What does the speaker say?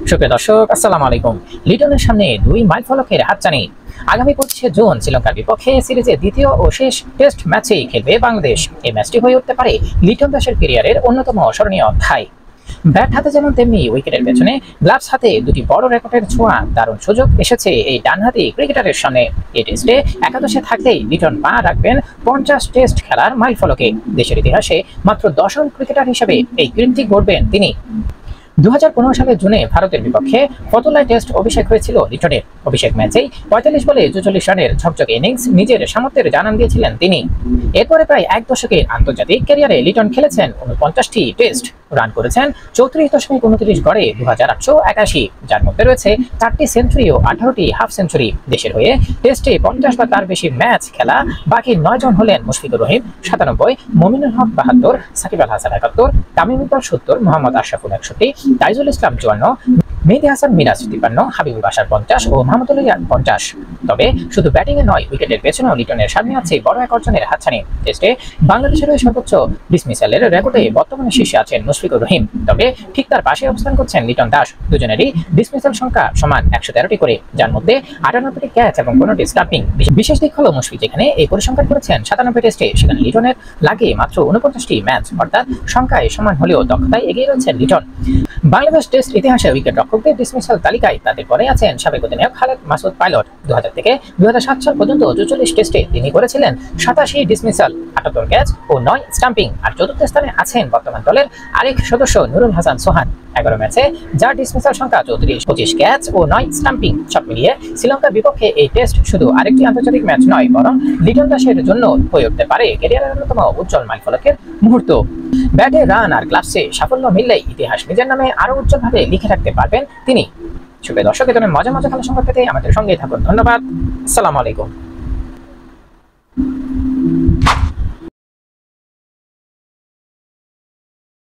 সুপ্রিয় দর্শক, আসসালামু আলাইকুম। লিটনের সামনে দুই মাইল ফলকের হাতছানি। আগামী 25 জুন শ্রীলঙ্কার বিপক্ষে সিরিজের দ্বিতীয় ও শেষ টেস্ট ম্যাচেই খেলবে বাংলাদেশ। এই ম্যাচটি হয়ে উঠতে পারে লিটন দাসের ক্যারিয়ারের অন্যতম স্মরণীয় অধ্যায়। ব্যাট হাতে যেমন তেমনি উইকেটের পেছনে গ্লাভস হাতে দুটি বড় রেকর্ডের ছোঁয়া। দারুণ সুযোগ এসেছে এই ডানহাতি ক্রিকেটারের সামনে। এই টেস্টে একাদশে থাকতেই লিটন পা রাখবেন 50 টেস্ট খেলার মাইল ফলকে। দেশের ইতিহাসে মাত্র 10জন ক্রিকেটার হিসেবে এই কীর্তি গড়বেন তিনি। 2015 সালের জুনে ভারতের বিপক্ষে ফতুল্লায় টেস্ট অভিষেক হয়েছিল লিটনের। অভিষেক ম্যাচেই 45 বলে 44 রানের ঝকঝকে ইনিংস নিজের সামর্থ্যের জানান দিয়েছিলেন তিনি। এরপরে প্রায় এক দশকের আন্তর্জাতিক ক্যারিয়ারে লিটন খেলেছেন 49টি টেস্ট, রান করেছেন 34.29 গড়ে 2881, যার মধ্যে রয়েছে 4টি সেঞ্চুরি ও 18টি হাফ সেঞ্চুরি। দেশের হয়ে টেস্টে 50 বা তার বেশি ম্যাচ খেলা বাকি 9 জন হলেন মুশফিকুর রহিম 97, মমিনুল হক 72, সাকিব আল হাসান 71, তামিম ইকবাল 70, মোহাম্মদ আশরাফুল 61, তাইজুল ইসলাম 54, মেহেদী হাসান মিরাজ 53, হাবিবুল বাশার 50 ও মাহমুদুল রিয়াদ 50। তবে শুধু ব্যাটিংয়ে নয়, উইকেটের পেছনেও লিটনের সামনে আছে বড় এক অর্জনের হাতছানি। টেস্টে বাংলাদেশের হয়ে সর্বোচ্চ ডিসমিসালের রেকর্ডে বর্তমানে শীর্ষে আছেন মুশফিকুর রহিম। তবে ঠিক তার পাশে অবস্থান করছেন লিটন দাস। দুজনেরই ডিসমিসাল সংখ্যা সমান 113টি করে, যার মধ্যে 98টি ক্যাচ এবং 15টি স্টাম্পিং। বিশেষ দিক হলো মুশফিক যেখানে এই পরিসংখ্যান করেছেন 97 টেস্টে, সেখানে লিটনের লাগে মাত্র 49টি ম্যাচ, অর্থাৎ সংখ্যায় সমান হলেও দক্ষতায় এগিয়ে রয়েছেন লিটন। বাংলাদেশ টেস্ট ইতিহাসে উইকেট রক্ষকদের ডিসমিসাল তালিকায় তাদের পরে আছেন সাবেক অধিনায়ক খালেদ মাসুদ পাইলট। 2000 থেকে 2007 সাল পর্যন্ত 44 টেস্টে তিনি করেছিলেন 87 ডিসমিসাল, 78 ক্যাচ ও 9 স্টাম্পিং। আর চতুর্থ স্থানে আছেন বর্তমান দলের আরেক সদস্য নুরুল হাসান সোহান, 11 ম্যাচে যার ডিসমিসাল সংখ্যা 34, 25 ক্যাচ ও 9 স্টাম্পিং। সব মিলিয়ে শ্রীলঙ্কার বিপক্ষে এই টেস্ট শুধু আরেকটি আন্তর্জাতিক ম্যাচ নয়, বরং লিটন দাসের জন্য হয়ে উঠতে পারে ক্যারিয়ারের অন্যতম উজ্জ্বল মাইলফলকের মুহূর্ত। ব্যাটে রান আর গ্লাভসে সাফল্য মিললেই ইতিহাস নিজের নামে আরো উজ্জ্বলভাবে লিখে রাখতে পারবেন তিনি। সুপ্রিয় দর্শক, এ ধরনের মজা মজা খেলার সংবাদ পেতে আমাদের সঙ্গেই থাকুন। ধন্যবাদ। আসসালামু আলাইকুম।